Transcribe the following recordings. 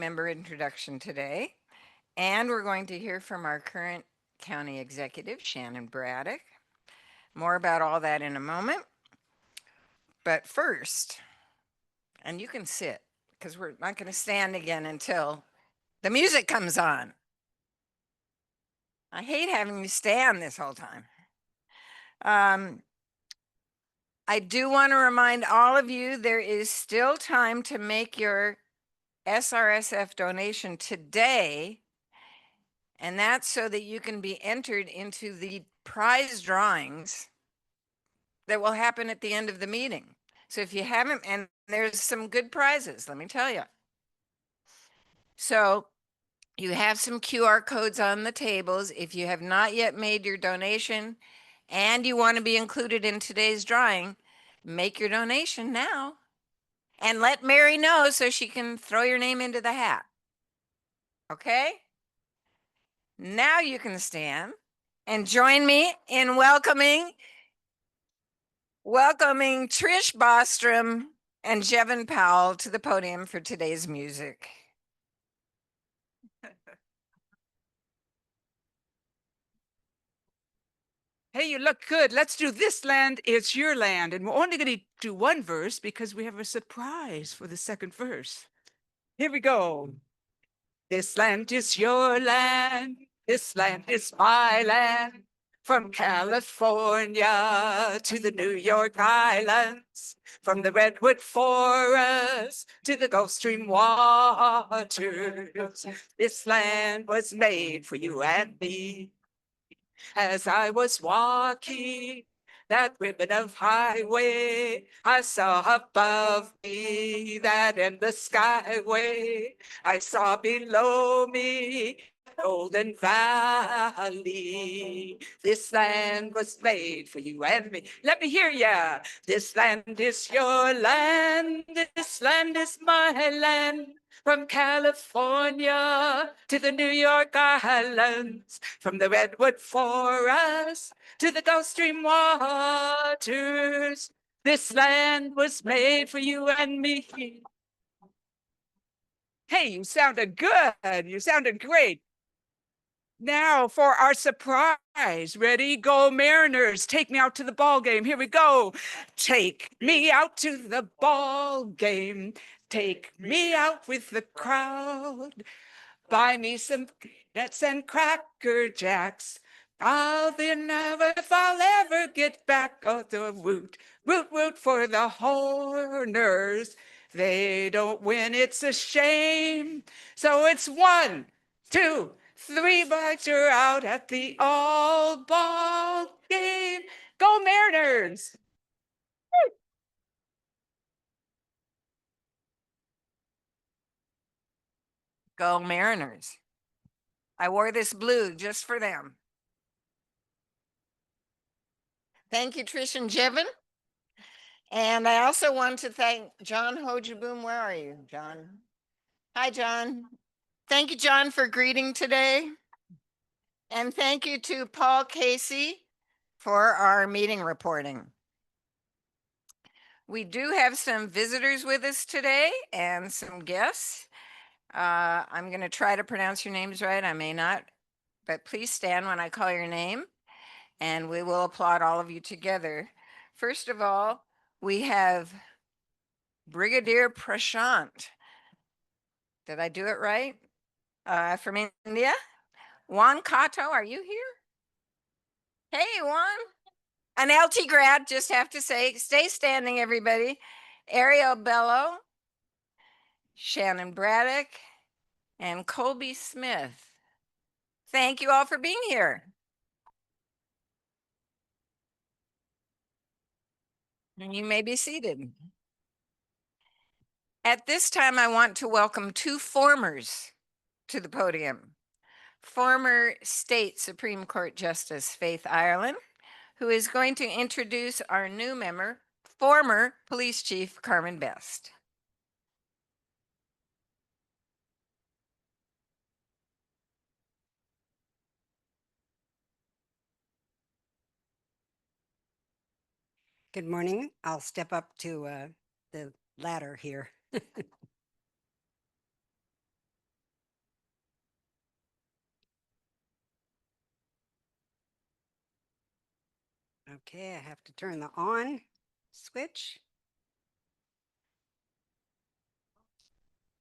member introduction today, and we're going to hear from our current county executive, Shannon Braddock. More about all that in a moment. But first, and you can sit because we're not going to stand again until the music comes on. I hate having you stand this whole time. I do want to remind all of you there is still time to make your SRSF donation today, and that's so that you can be entered into the prize drawings that will happen at the end of the meeting. So if you haven't, and there's some good prizes, let me tell you. So you have some QR codes on the tables. If you have not yet made your donation and you want to be included in today's drawing, make your donation now and let Mary know so she can throw your name into the hat. Okay? Now you can stand and join me in welcoming Trish Bostrom and Jevin Powell to the podium for today's music. Hey, you look good. Let's do This Land Is Your Land. And we're only going to do one verse because we have a surprise for the second verse. Here we go. This land is your land. This land is my land. From California to the New York Islands. From the Redwood Forest to the Gulf Stream waters. This land was made for you and me. As I was walking that ribbon of highway, I saw above me that endless skyway. I saw below me golden valley. This land was made for you and me. Let me hear ya. This land is your land. This land is my land. From California to the New York Islands, from the Redwood Forest to the Gulf Stream waters, this land was made for you and me. Hey, you sounded good. You sounded great. Now for our surprise. Ready? Go Mariners. Take me out to the ball game. Here we go. Take me out to the ball game. Take me out with the crowd. Buy me some peanuts and Cracker Jacks. I'll be never if I'll ever get back. Oh, the woot, woot, woot for the Horners. They don't win, it's a shame. So it's 1, 2, 3 bites are out at the all ball game. Go Mariners! Go Mariners. I wore this blue just for them. Thank you, Trish and Jevin. And I also want to thank John Hojaboom. Where are you, John? Hi, John. Thank you, John, for greeting today. And thank you to Paul Casey for our meeting reporting. We do have some visitors with us today and some guests. I'm going to try to pronounce your names right. I may not, but please stand when I call your name and we will applaud all of you together. First of all, we have Brigadier Prashant. Did I do it right? From India. Juan Kato, are you here? Hey, Juan. An LT grad, just have to say, stay standing, everybody. Ariel Bello, Shannon Braddock, and Colby Smith. Thank you all for being here. And you may be seated. At this time, I want to welcome 2 formers to the podium. Former State Supreme Court Justice Faith Ireland, who is going to introduce our new member, former Police Chief Carmen Best. Good morning. I'll step up to the ladder here. Okay, I have to turn the on switch.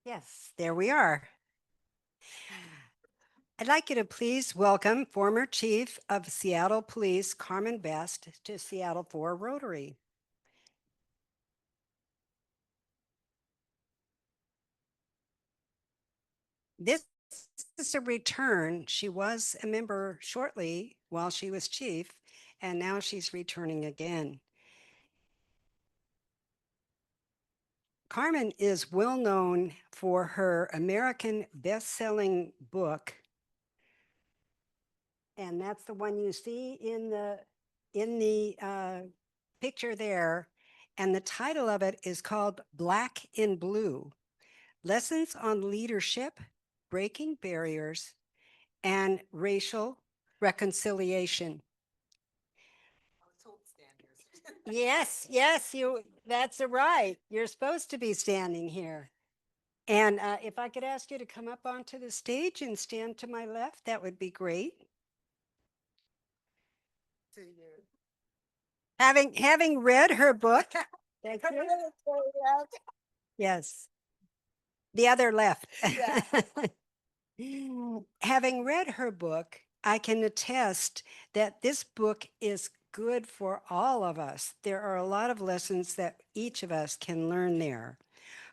Yes, there we are. I'd like you to please welcome former Chief of Seattle Police, Carmen Best, to Seattle for Rotary. This is a return. She was a member shortly while she was chief, and now she's returning again. Carmen is well known for her American best-selling book, and that's the one you see in the picture there. And the title of it is called Black in Blue: Lessons on Leadership, Breaking Barriers, and Racial Reconciliation. Yes, yes, that's right. You're supposed to be standing here. And if I could ask you to come up onto the stage and stand to my left, that would be great. Having read her book, thank you. Yes, the other left. Having read her book, I can attest that this book is good for all of us. There are a lot of lessons that each of us can learn there.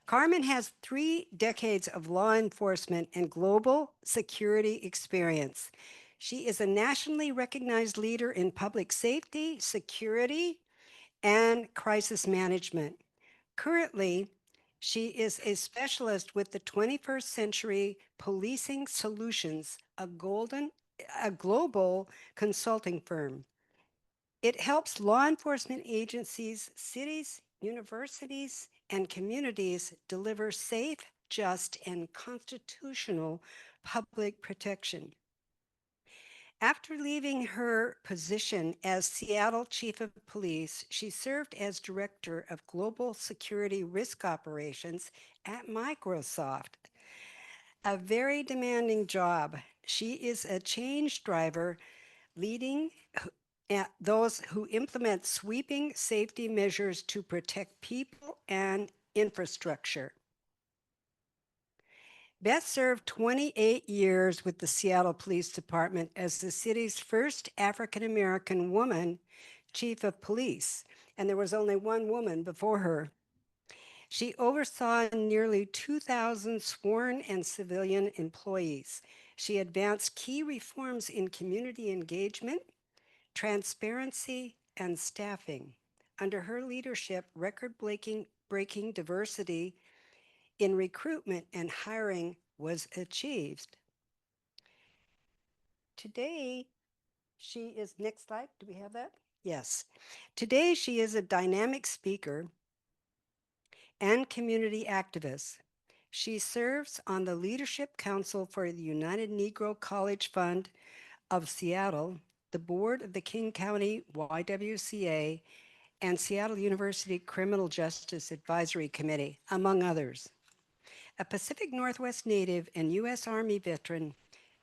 Carmen has 3 decades of law enforcement and global security experience. She is a nationally recognized leader in public safety, security, and crisis management. Currently, she is a specialist with the 21st Century Policing Solutions, a global consulting firm. It helps law enforcement agencies, cities, universities, and communities deliver safe, just, and constitutional public protection. After leaving her position as Seattle Chief of Police, she served as Director of Global Security Risk Operations at Microsoft. A very demanding job. She is a change driver leading those who implement sweeping safety measures to protect people and infrastructure. Beth served 28 years with the Seattle Police Department as the city's first African American woman chief of police, and there was only one woman before her. She oversaw nearly 2,000 sworn and civilian employees. She advanced key reforms in community engagement, transparency, and staffing. Under her leadership, record-breaking diversity in recruitment and hiring was achieved. Today, she is, next slide, do we have that? Yes. Today, she is a dynamic speaker and community activist. She serves on the Leadership Council for the United Negro College Fund of Seattle, the board of the King County YWCA, and Seattle University Criminal Justice Advisory Committee, among others. A Pacific Northwest native and U.S. Army veteran,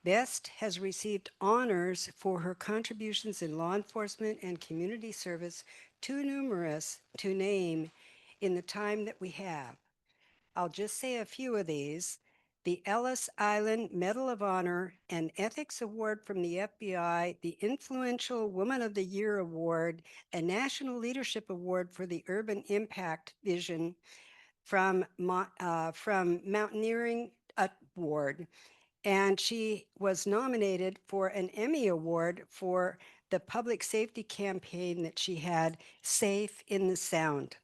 Best has received honors for her contributions in law enforcement and community service, too numerous to name in the time that we have. I'll just say a few of these. The Ellis Island Medal of Honor and Ethics Award from the FBI, the Influential Woman of the Year Award, a National Leadership Award for the Urban Impact Vision from Mountaineering Award. And she was nominated for an Emmy Award for the public safety campaign that she had, Safe in the Sound.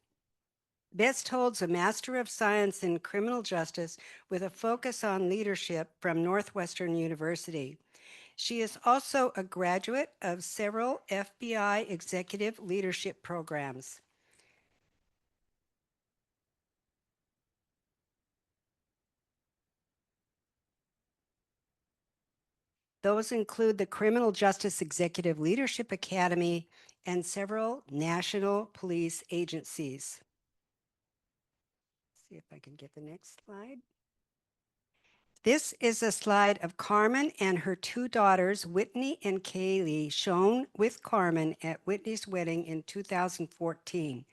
Best holds a Master of Science in Criminal Justice with a focus on leadership from Northwestern University. She is also a graduate of several FBI executive leadership programs. Those include the Criminal Justice Executive Leadership Academy and several national police agencies. See if I can get the next slide. This is a slide of Carmen and her two daughters, Whitney and Kaylee, shown with Carmen at Whitney's wedding in 2014.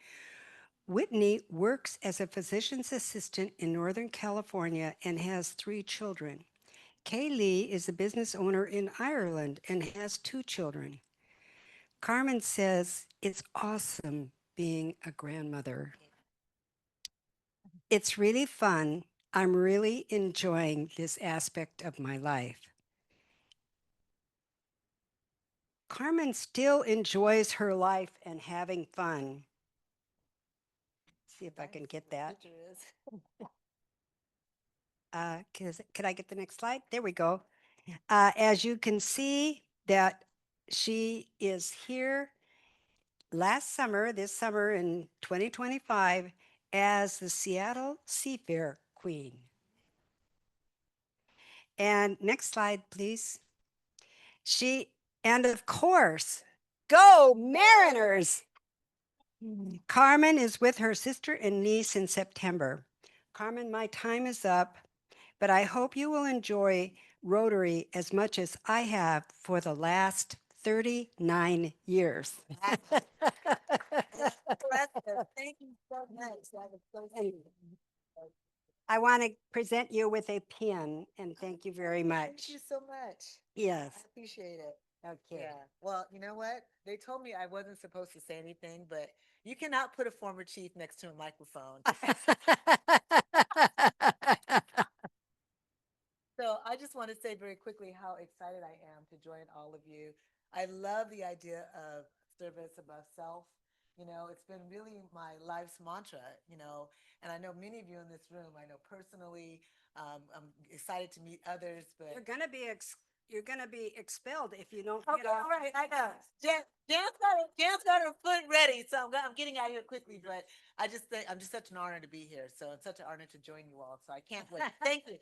Whitney works as a physician's assistant in Northern California and has 3 children. Kaylee is a business owner in Ireland and has 2 children. Carmen says, "It's awesome being a grandmother. It's really fun. I'm really enjoying this aspect of my life." Carmen still enjoys her life and having fun. See if I can get that. Could I get the next slide? There we go. As you can see that she is here this summer in 2025, as the Seattle Seafair Queen. And next slide, please. And of course, go Mariners! Carmen is with her sister and niece in September. Carmen, my time is up, but I hope you will enjoy Rotary as much as I have for the last 39 years. Thank you so much. That was so And sweet. I want to present you with a pin, and thank you very Thank much. you so much. Yes, I appreciate it. okay. Yeah. Well, you know what? They told me I wasn't supposed to say anything, but you cannot put a former chief next to a microphone. So I just want to say very quickly how excited I am to join all of you. I love the idea of service above self. You know, it's been really my life's mantra, and I know many of you in this room, I know personally, I'm excited to meet others, but You're gonna be expelled if you don't okay, get off. all right, I know. Jan's got her foot ready, so I'm getting out here quickly. But I just think I'm just such an honor to be here. So it's such an honor to join you all. So I can't wait. Thank you.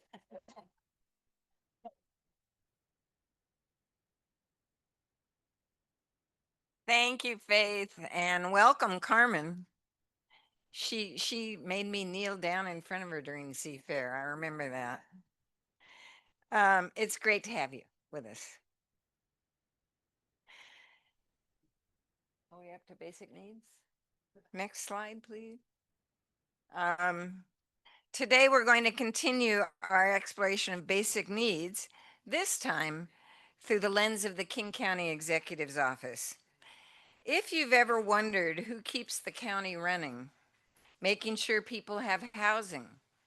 Thank you, Faith, and welcome, Carmen. She made me kneel down in front of her during Seafair. I remember that. It's great to have you with us. Are we up to basic needs? Next slide, please. Today we're going to continue our exploration of basic needs, this time through the lens of the King County Executive's Office. If you've ever wondered who keeps the county running, making sure people have housing,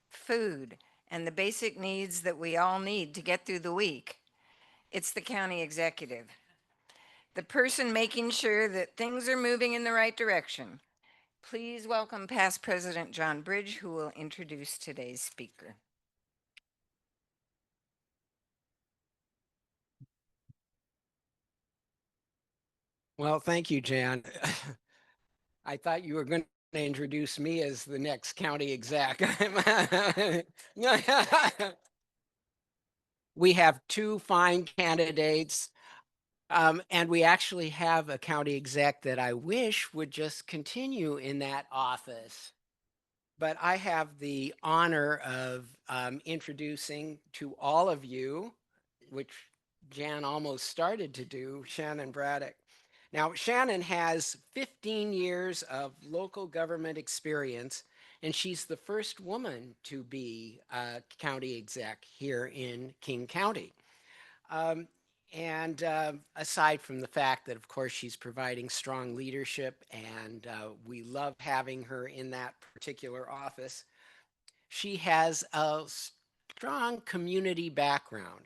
food, and the basic needs that we all need to get through the week, it's the county executive. The person making sure that things are moving in the right direction. Please welcome past President John Bridge, who will introduce today's speaker. Well, thank you, Jan. I thought you were going to introduce me as the next county exec. We have 2 fine candidates, and we actually have a county exec that I wish would just continue in that office. But I have the honor of introducing to all of you, which Jan almost started to do, Shannon Braddock. Now, Shannon has 15 years of local government experience, and she's the first woman to be a county exec here in King County. And aside from the fact that, of course, she's providing strong leadership and we love having her in that particular office, she has a strong community background.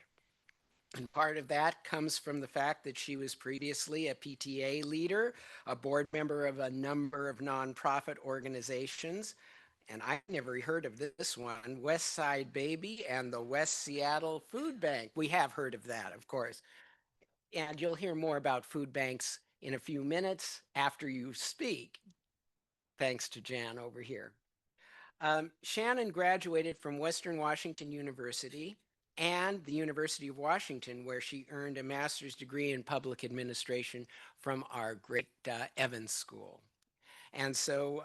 And part of that comes from the fact that she was previously a PTA leader, a board member of a number of nonprofit organizations. And I never heard of this one, West Side Baby and the West Seattle Food Bank. We have heard of that, of course. And you'll hear more about food banks in a few minutes after you speak, thanks to Jan over here. Shannon graduated from Western Washington University and the University of Washington, where she earned a master's degree in public administration from our great Evans School. And so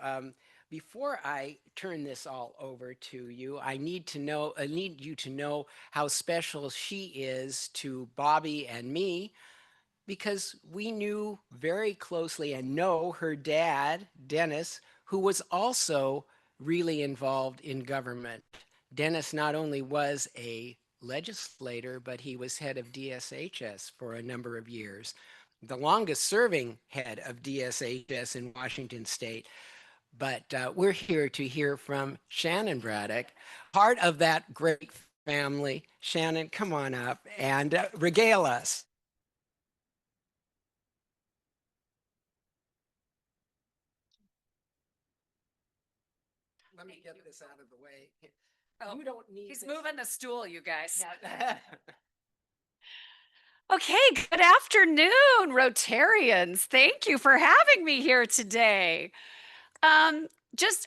Before I turn this all over to you, I need you to know how special she is to Bobby and me, because we knew very closely and know her dad, Dennis, who was also really involved in government. Dennis not only was a legislator, but he was head of DSHS for a number of years, the longest serving head of DSHS in Washington state. But we're here to hear from Shannon Braddock, part of that great family. Shannon, come on up and regale us. Let me get this out of the way. Oh, You don't need He's this. moving the stool, you guys. Yeah. Okay, good afternoon, Rotarians. Thank you for having me here today.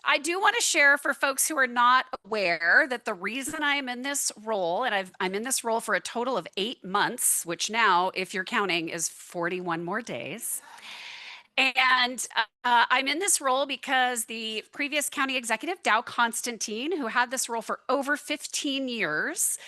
I do want to share for folks who are not aware that the reason I am in this role, and I'm in this role for a total of 8 months, which now, if you're counting, is 41 more days. And I'm in this role because the previous county executive, Dow Constantine, who had this role for over 15 years,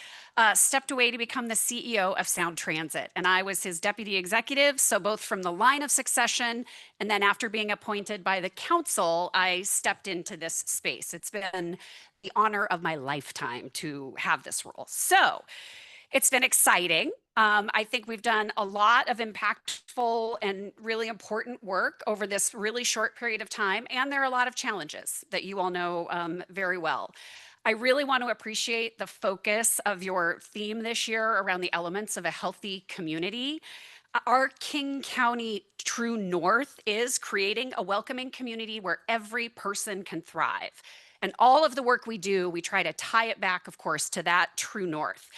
stepped away to become the CEO of Sound Transit. And I was his deputy executive. So, both from the line of succession and then after being appointed by the council, I stepped into this space. It's been the honor of my lifetime to have this role. So, it's been exciting. I think we've done a lot of impactful and really important work over this really short period of time. And there are a lot of challenges that you all know very well. I really want to appreciate the focus of your theme this year around the elements of a healthy community. Our King County true north is creating a welcoming community where every person can thrive. And all of the work we do, we try to tie it back, of course, to that true north.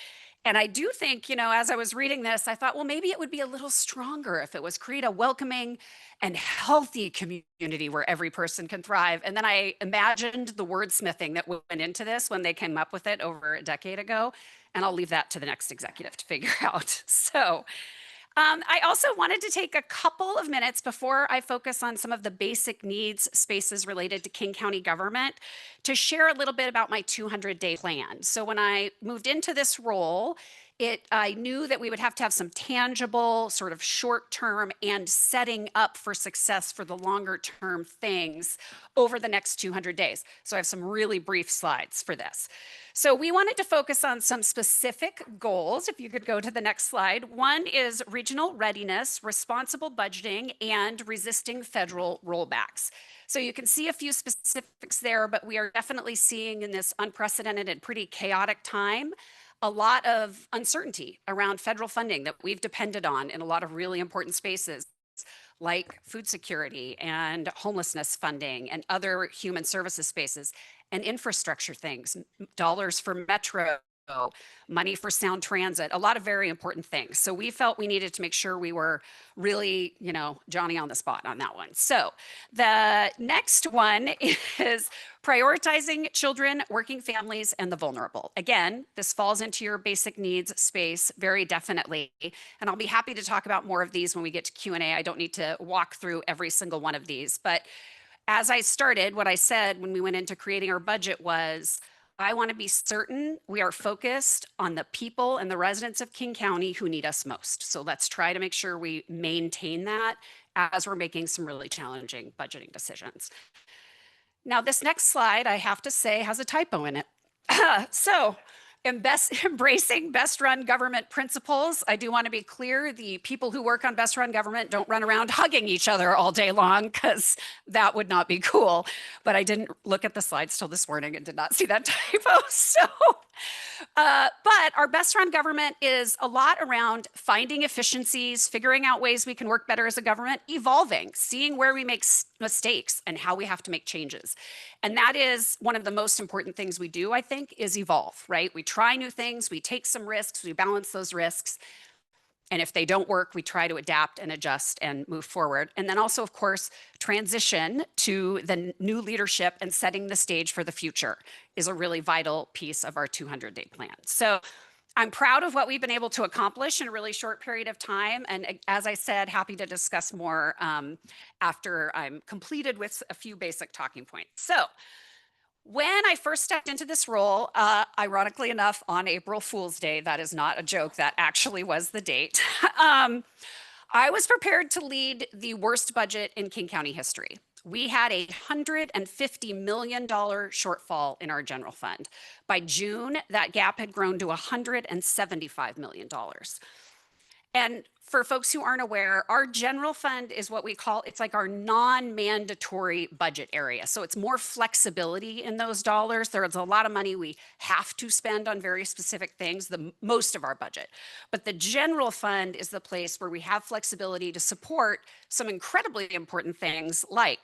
And I do think, as I was reading this, I thought, well, maybe it would be a little stronger if it was create a welcoming and healthy community where every person can thrive. And then I imagined the wordsmithing that went into this when they came up with it over a decade ago. And I'll leave that to the next executive to figure out. So, I also wanted to take a couple of minutes before I focus on some of the basic needs spaces related to King County government to share a little bit about my 200-day plan. So when I moved into this role, I knew that we would have to have some tangible, sort of short-term and setting up for success for the longer-term things over the next 200 days. So I have some really brief slides for this. So we wanted to focus on some specific goals. If you could go to the next slide. One is regional readiness, responsible budgeting, and resisting federal rollbacks. So you can see a few specifics there, but we are definitely seeing in this unprecedented and pretty chaotic time a lot of uncertainty around federal funding that we've depended on in a lot of really important spaces, like food security and homelessness funding and other human services spaces and infrastructure things, dollars for Metro, money for Sound Transit, a lot of very important things. So we felt we needed to make sure we were really, Johnny on the spot on that one. So the next one is prioritizing children, working families, and the vulnerable. Again, this falls into your basic needs space very definitely. And I'll be happy to talk about more of these when we get to Q&A. I don't need to walk through every single one of these, but as I started, what I said when we went into creating our budget was, I want to be certain we are focused on the people and the residents of King County who need us most. So let's try to make sure we maintain that as we're making some really challenging budgeting decisions. Now, this next slide, I have to say, has a typo in it. Embracing best run government principles. I do want to be clear, the people who work on best run government don't run around hugging each other all day long, because that would not be cool. But I didn't look at the slides till this morning and did not see that typo. But our best run government is a lot around finding efficiencies, figuring out ways we can work better as a government, evolving, seeing where we make mistakes and how we have to make changes. And that is one of the most important things we do, I think, is evolve, right? We try new things, we take some risks, we balance those risks. And if they don't work, we try to adapt and adjust and move forward. And then also, of course, transition to the new leadership and setting the stage for the future is a really vital piece of our 200-day plan. So I'm proud of what we've been able to accomplish in a really short period of time. And as I said, happy to discuss more after I'm completed with a few basic talking points. So when I first stepped into this role, ironically enough, on April Fool's Day, that is not a joke, that actually was the date, I was prepared to lead the worst budget in King County history. We had a $150 million shortfall in our general fund. By June, that gap had grown to $175 million. And for folks who aren't aware, our general fund is what we call, it's like our non-mandatory budget area. So it's more flexibility in those dollars. There's a lot of money we have to spend on very specific things, most of our budget. But the general fund is the place where we have flexibility to support some incredibly important things like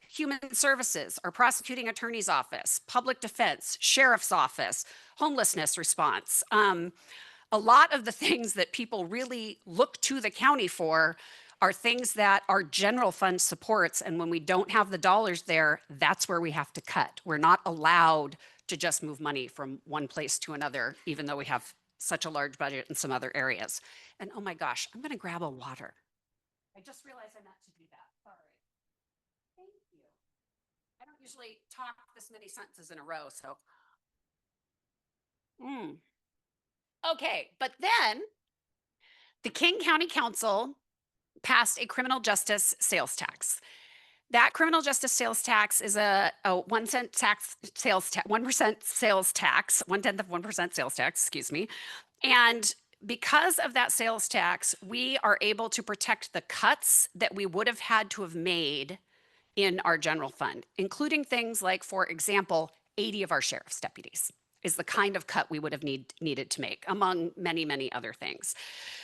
human services, our prosecuting attorney's office, public defense, sheriff's office, homelessness response. A lot of the things that people really look to the county for are things that our general fund supports. And when we don't have the dollars there, that's where we have to cut. We're not allowed to just move money from one place to another, even though we have such a large budget in some other areas. And oh my gosh, I'm going to grab a water. I just realized I meant to do that. Sorry. Thank you. I don't usually talk this many sentences in a row, so. Okay, but then the King County Council passed a criminal justice sales tax. That criminal justice sales tax is a 1 cent tax sales tax, 1% sales tax, 1/10 of 1% sales tax, excuse me. And because of that sales tax, we are able to protect the cuts that we would have had to have made in our general fund, including things like, for example, 80 of our sheriff's deputies is the kind of cut we would have needed to make, among many, many other things.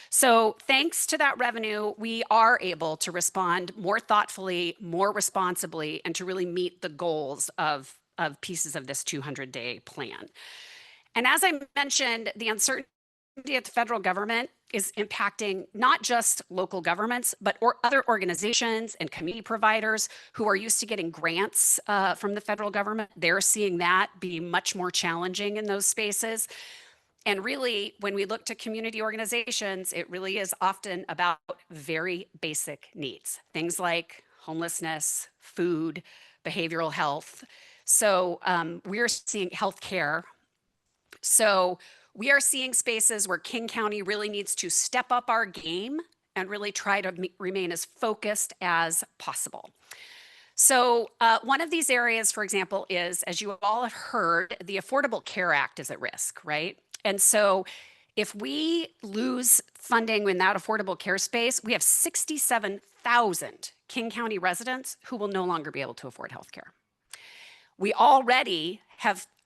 So thanks to that revenue, we are able to respond more thoughtfully, more responsibly, and to really meet the goals of pieces of this 200-day plan. And as I mentioned, the uncertainty at the federal government is impacting not just local governments, but other organizations and community providers who are used to getting grants from the federal government. They're seeing that be much more challenging in those spaces. And really, when we look to community organizations, it really is often about very basic needs, things like homelessness, food, behavioral health. So we're seeing healthcare. So we are seeing spaces where King County really needs to step up our game and really try to remain as focused as possible. So one of these areas, for example, is, as you all have heard, the Affordable Care Act is at risk, right? And so if we lose funding in that affordable care space, we have 67,000 King County residents who will no longer be able to afford healthcare. We already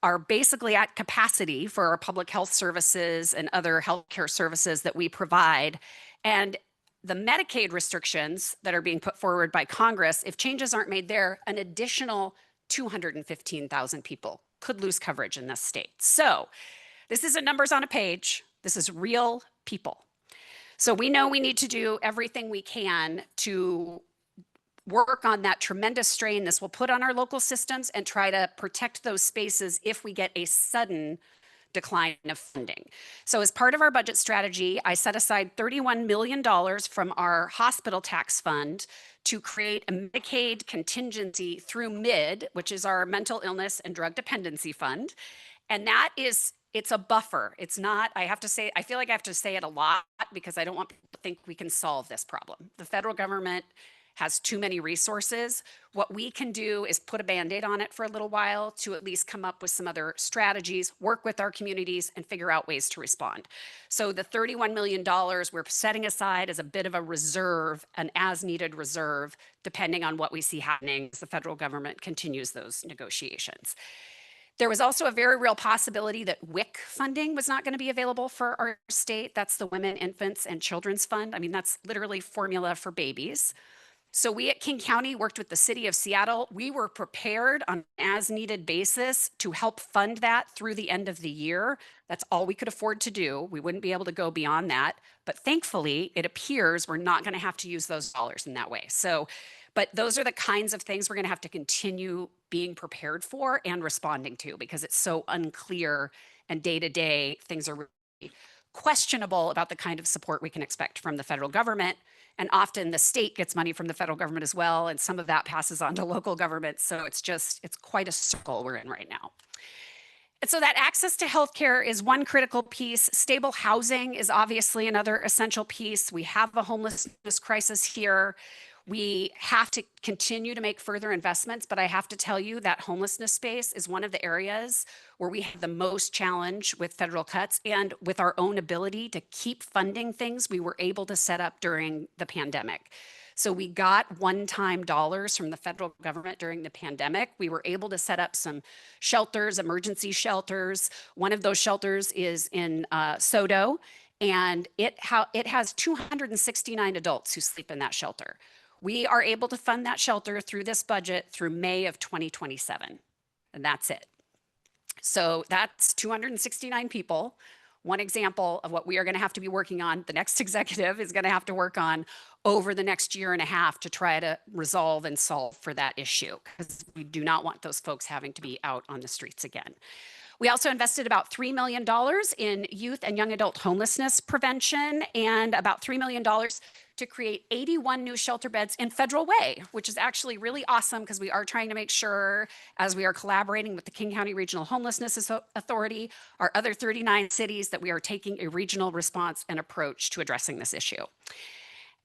are basically at capacity for our public health services and other healthcare services that we provide. And the Medicaid restrictions that are being put forward by Congress, if changes aren't made there, an additional 215,000 people could lose coverage in this state. So this isn't numbers on a page. This is real people. So we know we need to do everything we can to work on that tremendous strain this will put on our local systems and try to protect those spaces if we get a sudden decline of funding. So as part of our budget strategy, I set aside $31 million from our hospital tax fund to create a Medicaid contingency through MID, which is our mental illness and drug dependency fund. And that is, it's a buffer. It's not, I have to say, I feel like I have to say it a lot because I don't want people to think we can solve this problem. The federal government has too many resources. What we can do is put a Band-Aid on it for a little while to at least come up with some other strategies, work with our communities, and figure out ways to respond. So the $31 million we're setting aside as a bit of a reserve, an as-needed reserve, depending on what we see happening as the federal government continues those negotiations. There was also a very real possibility that WIC funding was not going to be available for our state. That's the Women, Infants, and Children's Fund. I mean, that's literally formula for babies. So we at King County worked with the city of Seattle. We were prepared on an as-needed basis to help fund that through the end of the year. That's all we could afford to do. We wouldn't be able to go beyond that. But thankfully, it appears we're not going to have to use those dollars in that way. So, but those are the kinds of things we're going to have to continue being prepared for and responding to because it's so unclear and day to day things are questionable about the kind of support we can expect from the federal government. And often the state gets money from the federal government as well, and some of that passes on to local governments. So it's quite a circle we're in right now. And so that access to healthcare is one critical piece. Stable housing is obviously another essential piece. We have a homelessness crisis here. We have to continue to make further investments, but I have to tell you that homelessness space is one of the areas where we have the most challenge with federal cuts and with our own ability to keep funding things we were able to set up during the pandemic. So we got one-time dollars from the federal government during the pandemic. We were able to set up some shelters, emergency shelters. One of those shelters is in Sodo, and it has 269 adults who sleep in that shelter. We are able to fund that shelter through this budget through May of 2027, and that's it. So that's 269 people. One example of what we are going to have to be working on, the next executive is going to have to work on over the next year and a half to try to resolve and solve for that issue, because we do not want those folks having to be out on the streets again. We also invested about $3 million in youth and young adult homelessness prevention and about $3 million to create 81 new shelter beds in Federal Way, which is actually really awesome because we are trying to make sure, as we are collaborating with the King County Regional Homelessness Authority, our other 39 cities, that we are taking a regional response and approach to addressing this issue.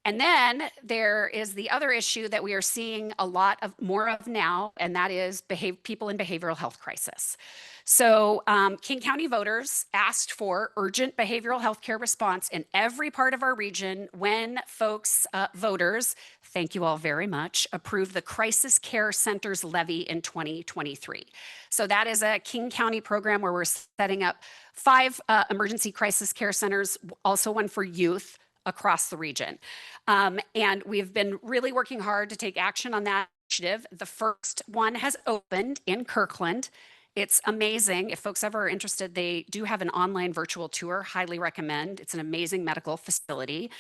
And then there is the other issue that we are seeing a lot of more of now, and that is people in behavioral health crisis. So King County voters asked for urgent behavioral health care response in every part of our region when folks, voters, thank you all very much, approved the Crisis Care Centers levy in 2023. So that is a King County program where we're setting up 5 emergency crisis care centers, also one for youth, across the region. And we've been really working hard to take action on that initiative. The first one has opened in Kirkland. It's amazing. If folks ever are interested, they do have an online virtual tour, highly recommend. It's an amazing medical facility.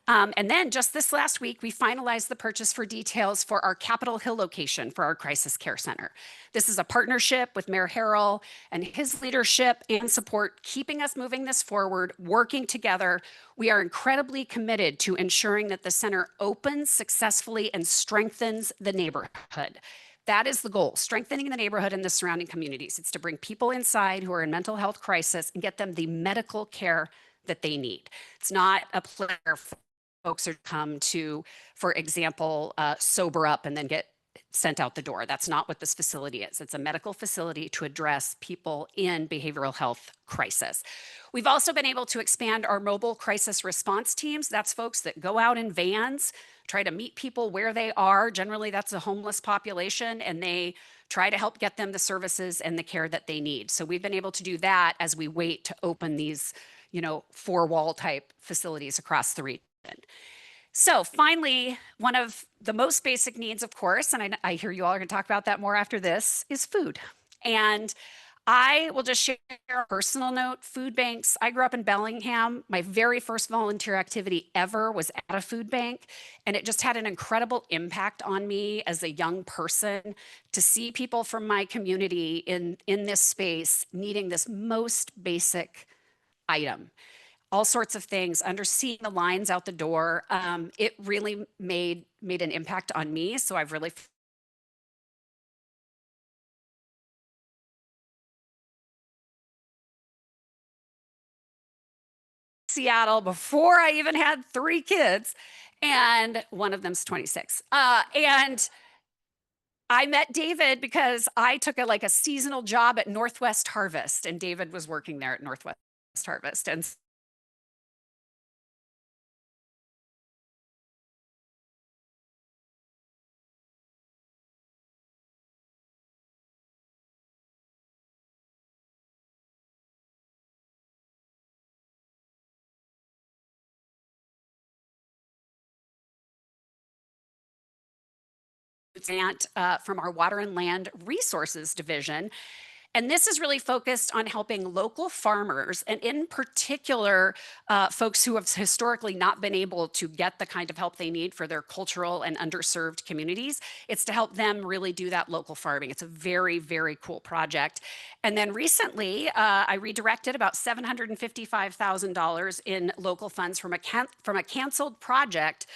And then just this last week, we finalized the purchase for details for our Capitol Hill location for our crisis care center. This is a partnership with Mayor Harrell and his leadership and support, keeping us moving this forward, working together. We are incredibly committed to ensuring that the center opens successfully and strengthens the neighborhood. That is the goal, strengthening the neighborhood and the surrounding communities. It's to bring people inside who are in mental health crisis and get them the medical care that they need. It's not a place where folks are come to, for example, sober up and then get sent out the door. That's not what this facility is. It's a medical facility to address people in behavioral health crisis. We've also been able to expand our mobile crisis response teams. That's folks that go out in vans, try to meet people where they are. Generally, that's a homeless population, and they try to help get them the services and the care that they need. So we've been able to do that as we wait to open these, 4-wall type facilities across the region. So finally, one of the most basic needs, of course, and I hear you all are going to talk about that more after this, is food. And I will just share a personal note, food banks. I grew up in Bellingham. My very first volunteer activity ever was at a food bank, and it just had an incredible impact on me as a young person to see people from my community in this space needing this most basic item. All sorts of things, seeing the lines out the door. It really made an impact on me. So I've really Seattle before I even had 3 kids, and one of them's 26. And I met David because I took a seasonal job at Northwest Harvest, and David was working there at Northwest Harvest. And aunt from our Water and Land Resources Division. And this is really focused on helping local farmers, and in particular, folks who have historically not been able to get the kind of help they need for their cultural and underserved communities. It's to help them really do that local farming. It's a very, very cool project. And then recently, I redirected about $755,000 in local funds from a canceled project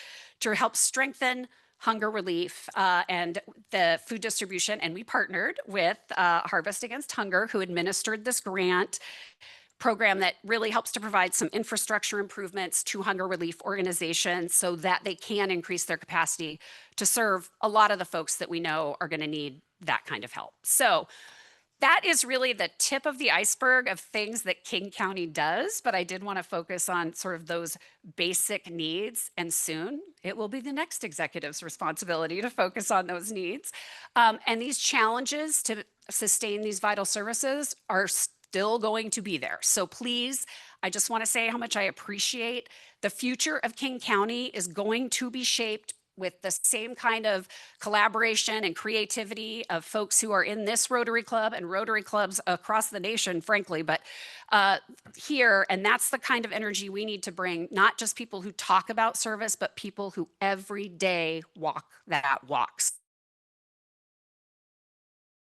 to help strengthen hunger relief and the food distribution. And we partnered with Harvest Against Hunger, who administered this grant program that really helps to provide some infrastructure improvements to hunger relief organizations so that they can increase their capacity to serve a lot of the folks that we know are going to need that kind of help. So that is really the tip of the iceberg of things that King County does, but I did want to focus on sort of those basic needs, and soon it will be the next executive's responsibility to focus on those needs. And these challenges to sustain these vital services are still going to be there. So please, I just want to say how much I appreciate the future of King County is going to be shaped with the same kind of collaboration and creativity of folks who are in this Rotary Club and Rotary Clubs across the nation, frankly, but here, and that's the kind of energy we need to bring, not just people who talk about service, but people who every day walk that walks.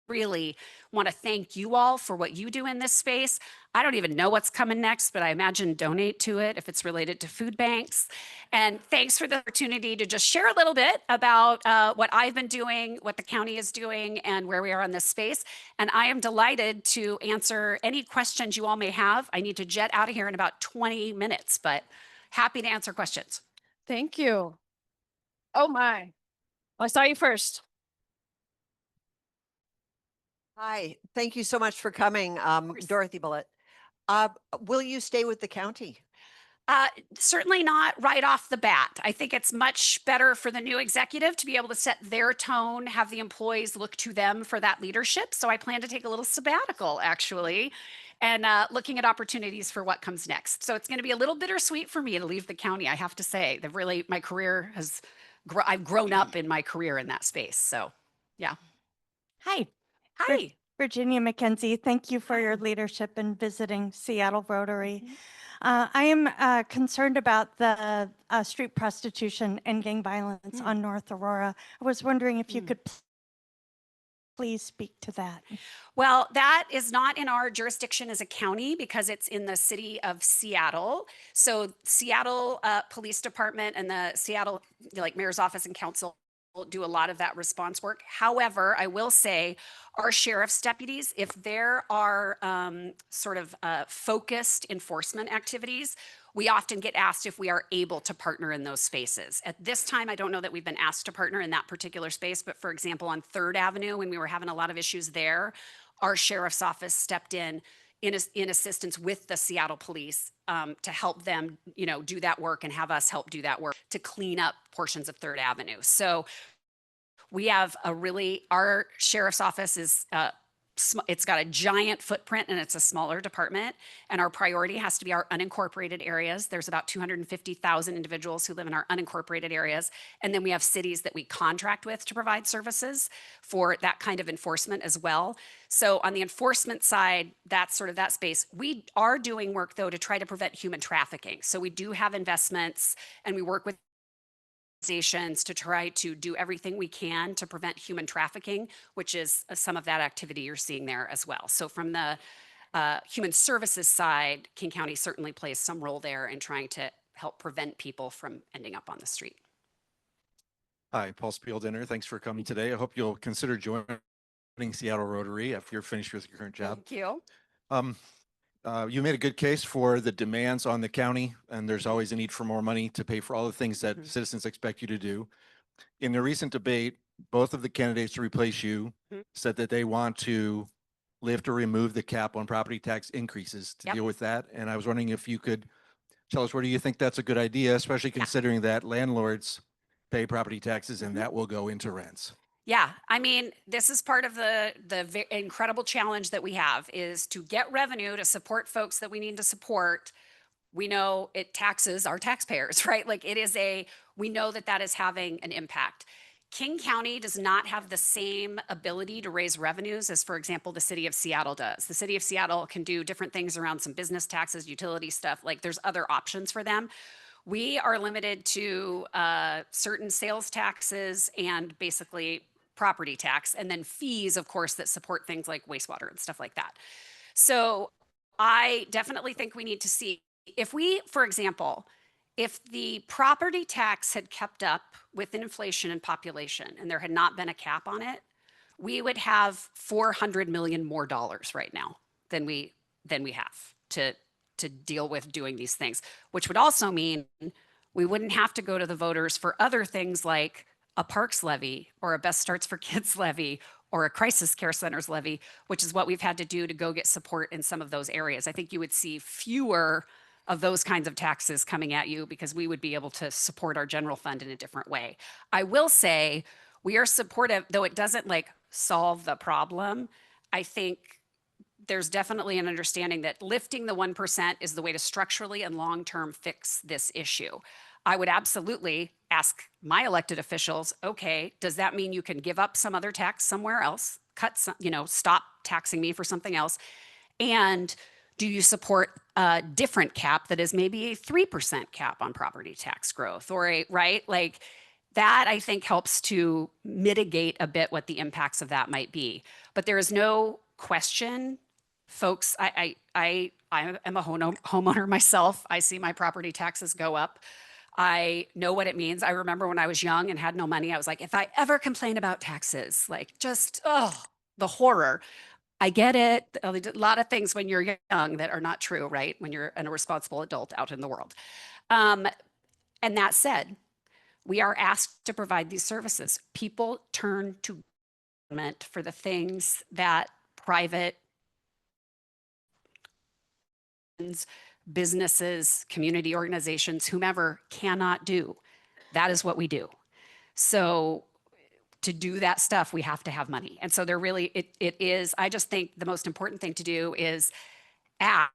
Really want to thank you all for what you do in this space. I don't even know what's coming next, but I imagine donate to it if it's related to food banks. And thanks for the opportunity to just share a little bit about what I've been doing, what the county is doing, and where we are in this space. And I am delighted to answer any questions you all may have. I need to jet out of here in about 20 minutes, but happy to answer questions. Thank you. Oh my. I saw you first. Hi, thank you so much for coming, Dorothy Bullitt. Will you stay with the county? Certainly not right off the bat. I think it's much better for the new executive to be able to set their tone, have the employees look to them for that leadership. So I plan to take a little sabbatical, actually, and looking at opportunities for what comes next. So it's going to be a little bittersweet for me to leave the county, I have to say. My career has, I've grown up in my career in that space. So yeah. Hi. Hi. Virginia McKenzie, thank you for your leadership in visiting Seattle Rotary. I am concerned about the street prostitution and gang violence on North Aurora. I was wondering if you could please speak to that. Well, that is not in our jurisdiction as a county because it's in the city of Seattle. So Seattle Police Department and the Seattle Mayor's Office and Council do a lot of that response work. However, I will say our sheriff's deputies, if there are focused enforcement activities, we often get asked if we are able to partner in those spaces. At this time, I don't know that we've been asked to partner in that particular space, but for example, on 3rd Avenue, when we were having a lot of issues there, our sheriff's office stepped in assistance with the Seattle police to help them, do that work and have us help do that work to clean up portions of 3rd Avenue. So we have our sheriff's office is, it's got a giant footprint and it's a smaller department. And our priority has to be our unincorporated areas. There's about 250,000 individuals who live in our unincorporated areas. And then we have cities that we contract with to provide services for that kind of enforcement as well. So on the enforcement side, that's sort of that space. We are doing work though to try to prevent human trafficking. So we do have investments and we work with organizations to try to do everything we can to prevent human trafficking, which is some of that activity you're seeing there as well. So from the human services side, King County certainly plays some role there in trying to help prevent people from ending up on the street. Hi, Paul Spieldinner. Thanks for coming today. I hope you'll consider joining Seattle Rotary after you're finished with your current job. Thank you. You made a good case for the demands on the county, and there's always a need for more money to pay for all the things that citizens expect you to do. In the recent debate, both of the candidates to replace you said that they want to lift or remove the cap on property tax increases to deal with that. And I was wondering if you could tell us, where do you think that's a good idea, especially considering that landlords pay property taxes and that will go into rents? Yeah, I mean, this is part of the incredible challenge that we have is to get revenue to support folks that we need to support. We know it taxes our taxpayers, right? We know that is having an impact. King County does not have the same ability to raise revenues as, for example, the city of Seattle does. The city of Seattle can do different things around some business taxes, utility stuff. Like there's other options for them. We are limited to certain sales taxes and basically property tax, and then fees, of course, that support things like wastewater and stuff like that. So I definitely think we need to see if we, for example, if the property tax had kept up with inflation and population and there had not been a cap on it, we would have 400 million more dollars right now than we have to deal with doing these things, which would also mean we wouldn't have to go to the voters for other things like a parks levy or a best starts for kids levy or a crisis care centers levy, which is what we've had to do to go get support in some of those areas. I think you would see fewer of those kinds of taxes coming at you because we would be able to support our general fund in a different way. I will say we are supportive, though it doesn't like solve the problem. I think there's definitely an understanding that lifting the 1% is the way to structurally and long-term fix this issue. I would absolutely ask my elected officials, okay, does that mean you can give up some other tax somewhere else, cut some, stop taxing me for something else? And do you support a different cap that is maybe a 3% cap on property tax growth or right? Like that, I think helps to mitigate a bit what the impacts of that might be. But there is no question, folks, I am a homeowner myself. I see my property taxes go up. I know what it means. I remember when I was young and had no money, I was like, if I ever complain about taxes, like just, the horror. I get it. A lot of things when you're young that are not true, right? When you're a responsible adult out in the world. And that said, we are asked to provide these services. People turn to government for the things that private businesses, community organizations, whomever cannot do. That is what we do. So to do that stuff, we have to have money. And so it is, I just think the most important thing to do is act.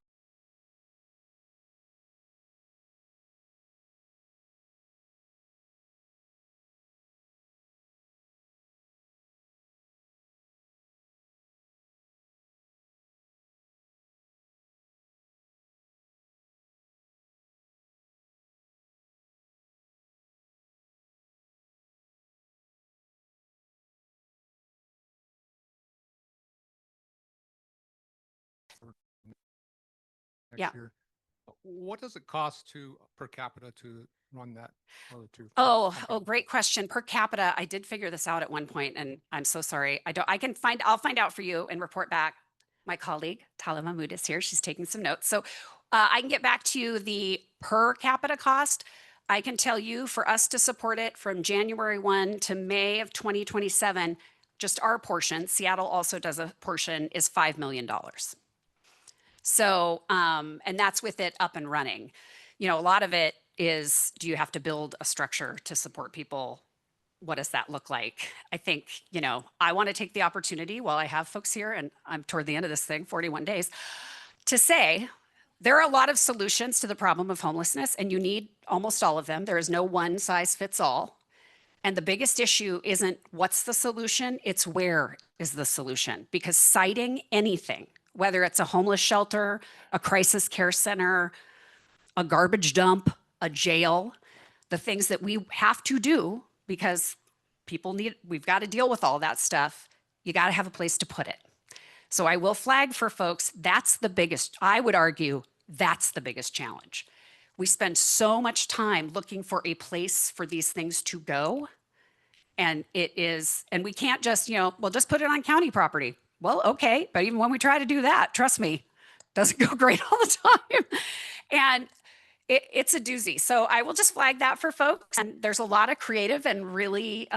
Yeah. Year. What does it cost per capita to run that? Oh, great question. Per capita, I did figure this out at one point, and I'm so sorry. I'll find out for you and report back. My colleague, Tala Mahmood, is here. She's taking some notes. So I can get back to you the per capita cost. I can tell you for us to support it from January 1 to May of 2027, just our portion, Seattle also does a portion, is $5 million. So, and that's with it up and running. A lot of it is, do you have to build a structure to support people? What does that look like? I think, I want to take the opportunity while I have folks here, and I'm toward the end of this thing, 41 days, to say there are a lot of solutions to the problem of homelessness, and you need almost all of them. There is no one size fits all. And the biggest issue isn't what's the solution, it's where is the solution. Because citing anything, whether it's a homeless shelter, a crisis care center, a garbage dump, a jail, the things that we have to do because we've got to deal with all that stuff. You got to have a place to put it. So I will flag for folks, I would argue, that's the biggest challenge. We spend so much time looking for a place for these things to go. And we can't just, just put it on county property. Well, okay. But even when we try to do that, trust me, doesn't go great all the time. And it's a doozy. So I will just flag that for folks. And there's a lot of creative and really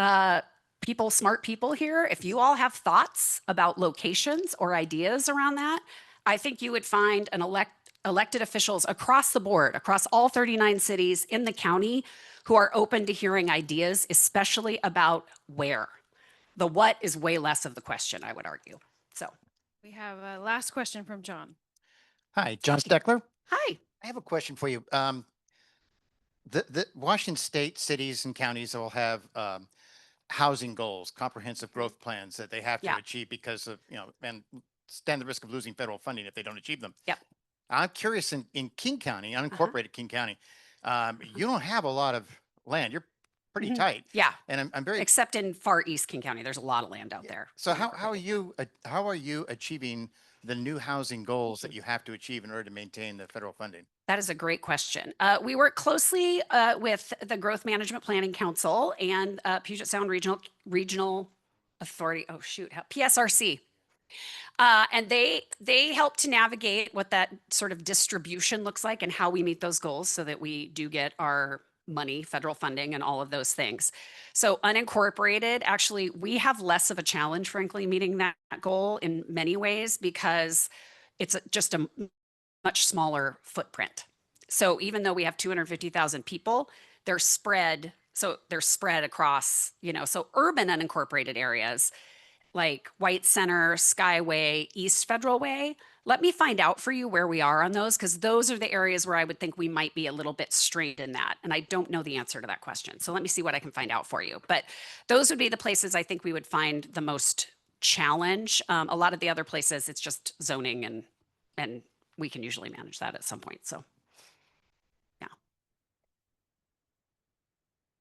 smart people here. If you all have thoughts about locations or ideas around that, I think you would find elected officials across the board, across all 39 cities in the county who are open to hearing ideas, especially about where. The what is way less of the question, I would argue. So We have a last question from John. Hi, John Steckler. Hi. I have a question for you. The Washington State cities and counties all have housing goals, comprehensive growth plans that they have to Yeah. achieve because of, and stand the risk of losing federal funding if they don't achieve them. Yep. I'm curious in King County, unincorporated King County, you don't have a lot of land. You're pretty tight. Yeah. And I'm very, Except in far east King County, there's a lot of land out there. so how are you achieving the new housing goals that you have to achieve in order to maintain the federal funding? That is a great question. We work closely with the Growth Management Planning Council and Puget Sound Regional Authority. Oh shoot, PSRC. And they help to navigate what that sort of distribution looks like and how we meet those goals so that we do get our money, federal funding, and all of those things. So unincorporated, actually, we have less of a challenge, frankly, meeting that goal in many ways because it's just a much smaller footprint. So even though we have 250,000 people, they're spread. So they're spread across, so urban unincorporated areas like White Center, Skyway, East Federal Way. Let me find out for you where we are on those, because those are the areas where I would think we might be a little bit strained in that. And I don't know the answer to that question. So let me see what I can find out for you. But those would be the places I think we would find the most challenge. A lot of the other places, it's just zoning and we can usually manage that at some point. So, yeah.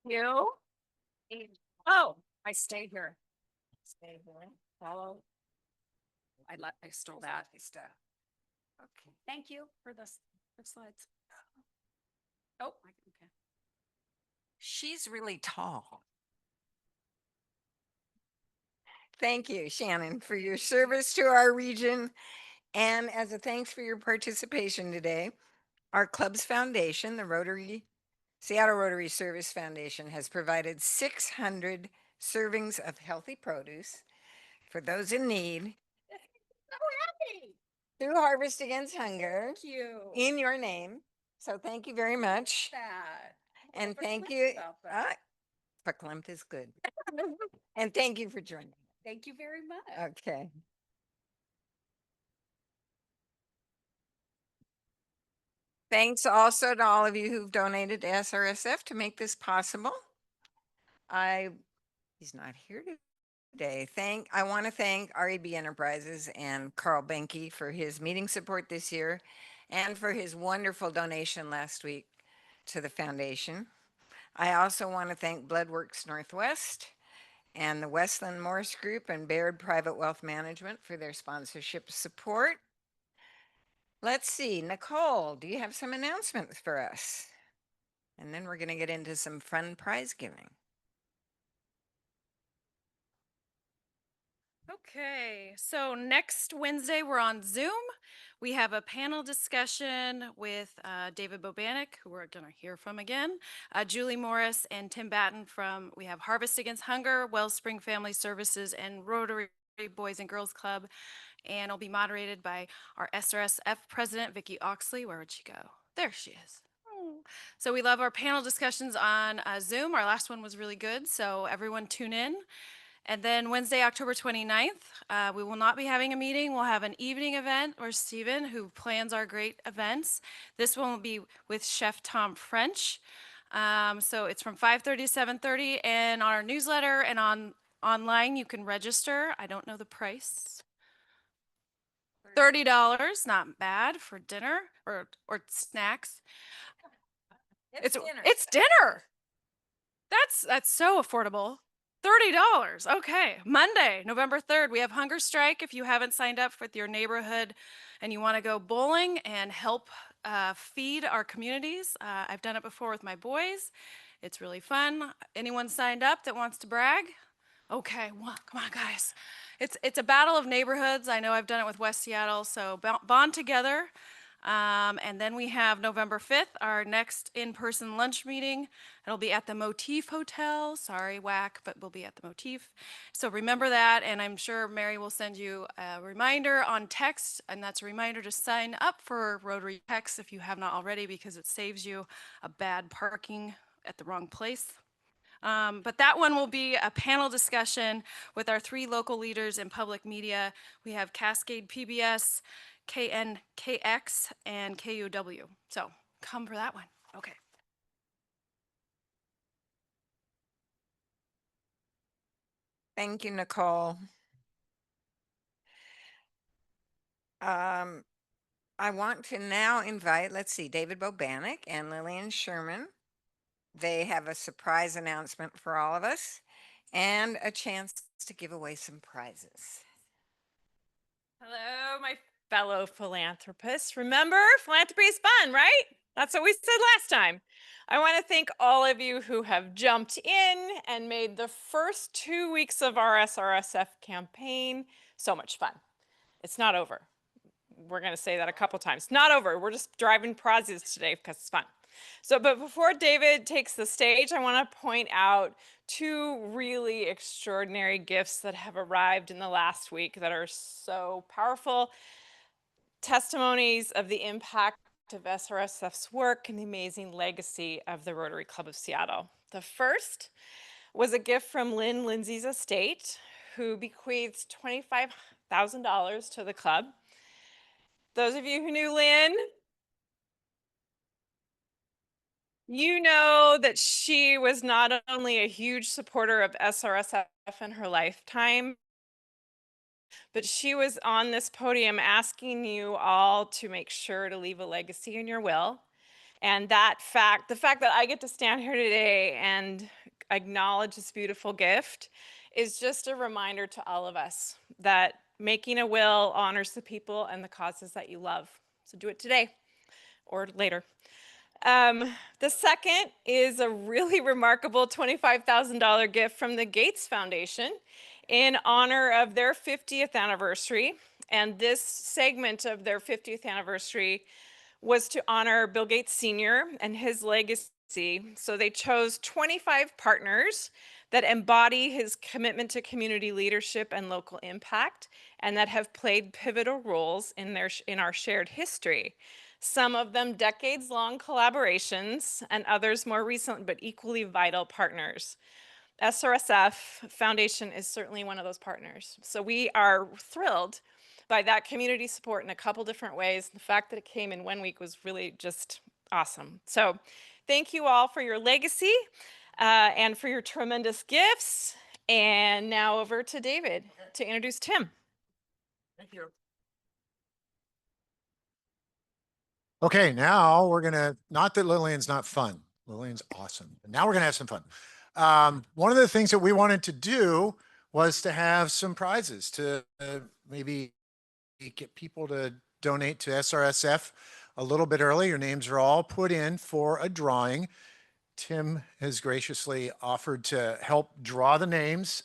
You? Oh, I stay here. Stay here. Follow. I stole that. Okay. Thank you for the slides. Oh, okay. She's really tall. Thank you, Shannon, for your service to our region. And as a thanks for your participation today, our club's foundation, the Seattle Rotary Service Foundation, has provided 600 servings of healthy produce for those in need through Harvest Against Hunger Thank you. in your name. So thank you very much. That. And thank you. Verklempt is good. And thank you for joining. Thank you very much. Okay. Thanks also to all of you who've donated to SRSF to make this possible. He's not here today. I want to thank REB Enterprises and Carl Benke for his meeting support this year and for his wonderful donation last week to the foundation. I also want to thank Bloodworks Northwest and the Westland Morse Group and Baird Private Wealth Management for their sponsorship support. Let's see, Nicole, do you have some announcements for us? And then we're going to get into some fun prize giving. Okay, so next Wednesday we're on Zoom. We have a panel discussion with David Bobanek, who we're going to hear from again, Julie Morris and Tim Batten from, we have Harvest Against Hunger, Wellspring Family Services, and Rotary Boys and Girls Club. And it'll be moderated by our SRSF president, Vicki Oxley. Where would she go? There she is. So we love our panel discussions on Zoom. Our last one was really good, so everyone tune in. And then Wednesday, October 29th, we will not be having a meeting. We'll have an evening event where Stephen, who plans our great events. This one will be with Chef Tom French. So it's from 5:30 to 7:30, and our newsletter and online you can register. I don't know the price. $30, not bad for dinner or snacks. It's dinner. It's dinner. That's so affordable. $30. Okay. Monday, November 3rd, we have hunger strike. If you haven't signed up with your neighborhood and you want to go bowling and help feed our communities, I've done it before with my boys. It's really fun. Anyone signed up that wants to brag? Okay, come on, guys. It's a battle of neighborhoods. I know I've done it with West Seattle, so bond together. And then we have November 5th, our next in-person lunch meeting. It'll be at the Motif Hotel. Sorry, whack, but we'll be at the Motif. So remember that, and I'm sure Mary will send you a reminder on text, and that's a reminder to sign up for Rotary Text if you have not already, because it saves you a bad parking at the wrong place. But that one will be a panel discussion with our 3 local leaders in public media. We have Cascade PBS, KNKX, and KUW. So come for that one. Okay. Thank you, Nicole. I want to now invite, let's see, David Bobanek and Lillian Sherman. They have a surprise announcement for all of us and a chance to give away some prizes. Hello, my fellow philanthropists. Remember, philanthropy is fun, right? That's what we said last time. I want to thank all of you who have jumped in and made the first 2 weeks of our SRSF campaign so much fun. It's not over. We're going to say that a couple times. Not over. We're just driving prizes today because it's fun. But before David takes the stage, I want to point out 2 really extraordinary gifts that have arrived in the last week that are so powerful. Testimonies of the impact of SRSF's work and the amazing legacy of the Rotary Club of Seattle. The first was a gift from Lynn Lindsay's estate, who bequeaths $25,000 to the club. Those of you who knew Lynn, you know that she was not only a huge supporter of SRSF in her lifetime, but she was on this podium asking you all to make sure to leave a legacy in your will. And the fact that I get to stand here today and acknowledge this beautiful gift is just a reminder to all of us that making a will honors the people and the causes that you love. So do it today or later. The second is a really remarkable $25,000 gift from the Gates Foundation in honor of their 50th anniversary. And this segment of their 50th anniversary was to honor Bill Gates Sr. and his legacy. So they chose 25 partners that embody his commitment to community leadership and local impact, and that have played pivotal roles in our shared history. Some of them decades-long collaborations, and others more recent but equally vital partners. SRSF Foundation is certainly one of those partners. So we are thrilled by that community support in a couple different ways. The fact that it came in 1 week was really just awesome. So thank you all for your legacy and for your tremendous gifts. And now over to David to introduce Tim. Thank you. Okay, now we're gonna, not that Lillian's not fun. Lillian's awesome. But now we're gonna have some fun. One of the things that we wanted to do was to have some prizes to maybe get people to donate to SRSF a little bit early. Your names are all put in for a drawing. Tim has graciously offered to help draw the names.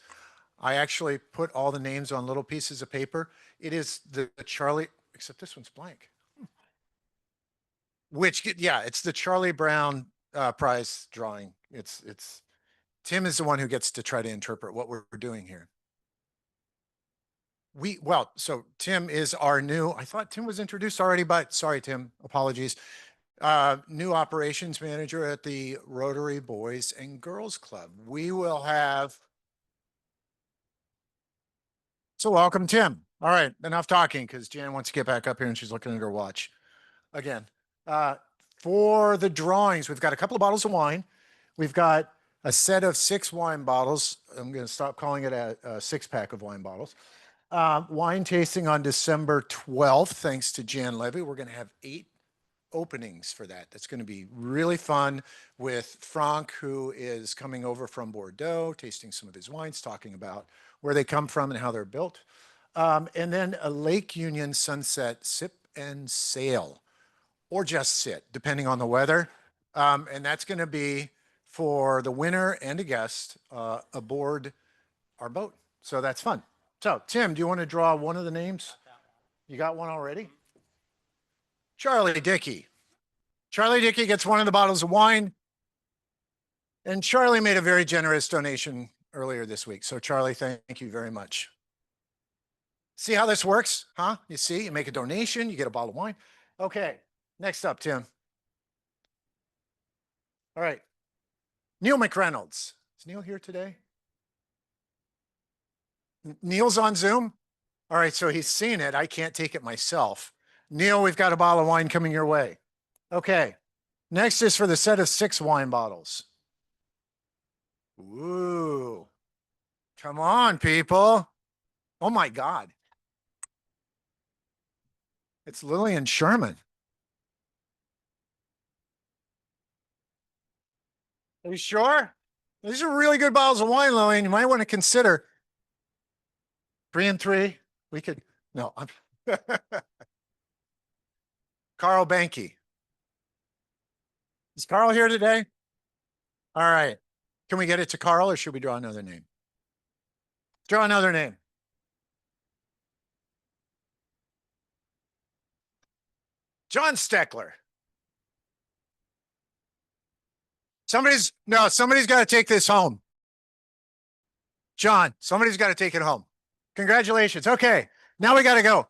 I actually put all the names on little pieces of paper. It is the Charlie, except this one's blank. It's the Charlie Brown prize drawing. It's Tim is the one who gets to try to interpret what we're doing here. So Tim is our new, I thought Tim was introduced already, but sorry, Tim, apologies. New operations manager at the Rotary Boys and Girls Club. We will have, so welcome, Tim. All right, enough talking because Jan wants to get back up here and she's looking at her watch. Again, for the drawings, we've got a couple of bottles of wine. We've got a set of 6 wine bottles. I'm going to stop calling it a 6-pack of wine bottles. Wine tasting on December 12th, thanks to Jan Levy. We're going to have 8 openings for that. That's going to be really fun with Frank, who is coming over from Bordeaux, tasting some of his wines, talking about where they come from and how they're built. And then a Lake Union Sunset Sip and Sail, or just sit, depending on the weather. And that's going to be for the winner and a guest aboard our boat. So that's fun. So Tim, do you want to draw one of the names? You got one already? Charlie Dickey. Charlie Dickey gets one of the bottles of wine. And Charlie made a very generous donation earlier this week. So Charlie, thank you very much. See how this works, huh? You see, you make a donation, you get a bottle of wine. Okay, next up, Tim. All right. Neil McReynolds. Is Neil here today? Neil's on Zoom? All right, so he's seen it. I can't take it myself. Neil, we've got a bottle of wine coming your way. Okay, next is for the set of 6 wine bottles. Ooh, Come on, people. Oh my God. It's Lillian Sherman. Are you sure? These are really good bottles of wine, Lillian. You might want to consider 3 and 3. We could, no, I'm Carl Banky. Is Carl here today? All right. Can we get it to Carl or should we draw another name? Draw another name. John Steckler. Somebody's got to take this home. John, somebody's got to take it home. Congratulations. Okay. Now we got to go.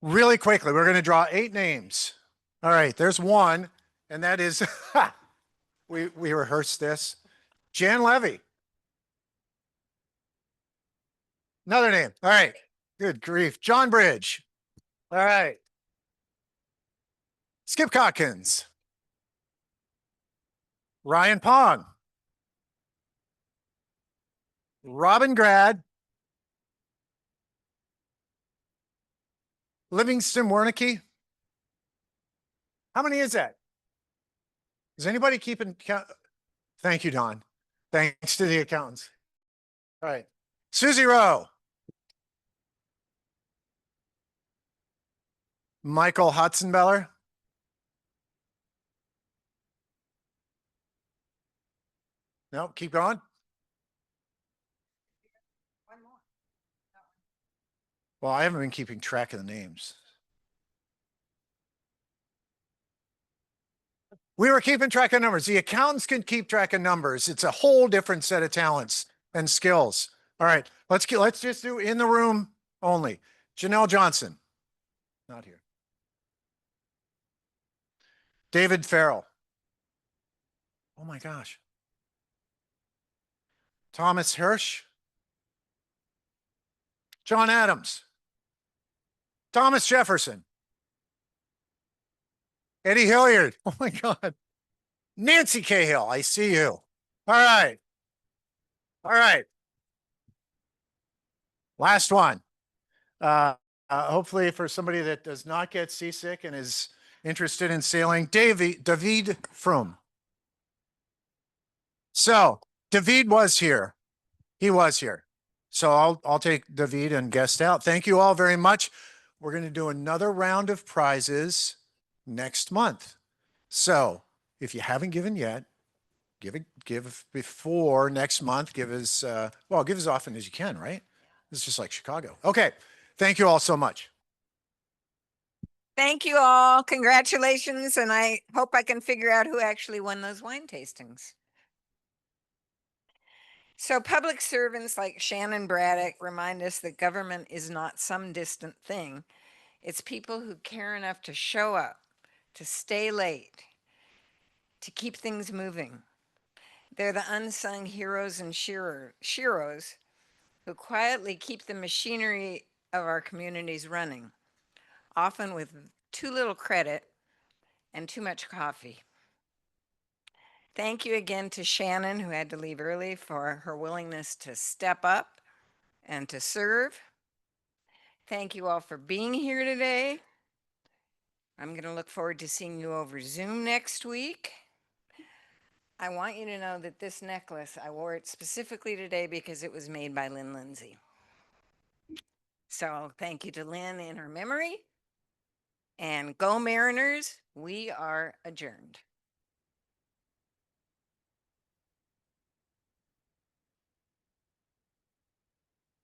Really quickly, we're going to draw 8 names. All right. There's one, and that is, we rehearsed this. Jan Levy. Another name. All right. Good grief. John Bridge. All right. Skip Cockins. Ryan Pong. Robin Grad. Livingston Wernicke. How many is that? Is anybody keeping count? Thank you, Don. Thanks to the accountants. All right. Susie Rowe. Michael Hudson-Beller. No, keep going. Well, I haven't been keeping track of the names. We were keeping track of numbers. The accountants can keep track of numbers. It's a whole different set of talents and skills. All right, let's just do in the room only. Janelle Johnson, not here. David Farrell. Oh my gosh. Thomas Hirsch. John Adams. Thomas Jefferson. Eddie Hilliard. Oh my God. Nancy Cahill, I see you. All right. All right. Last one. Hopefully for somebody that does not get seasick and is interested in sailing, David Froome. So David was here. He was here. So I'll take David and guest out. Thank you all very much. We're going to do another round of prizes next month. So if you haven't given yet, give before next month. Give as give as often as you can, right? It's just like Chicago. Okay. Thank you all so much. Thank you all. Congratulations. And I hope I can figure out who actually won those wine tastings. So public servants like Shannon Braddock remind us that government is not some distant thing. It's people who care enough to show up, to stay late, to keep things moving. They're the unsung heroes and sheroes who quietly keep the machinery of our communities running, often with too little credit and too much coffee. Thank you again to Shannon, who had to leave early, for her willingness to step up and to serve. Thank you all for being here today. I'm going to look forward to seeing you over Zoom next week. I want you to know that this necklace, I wore it specifically today because it was made by Lynn Lindsay. So thank you to Lynn in her memory. And go Mariners, we are adjourned.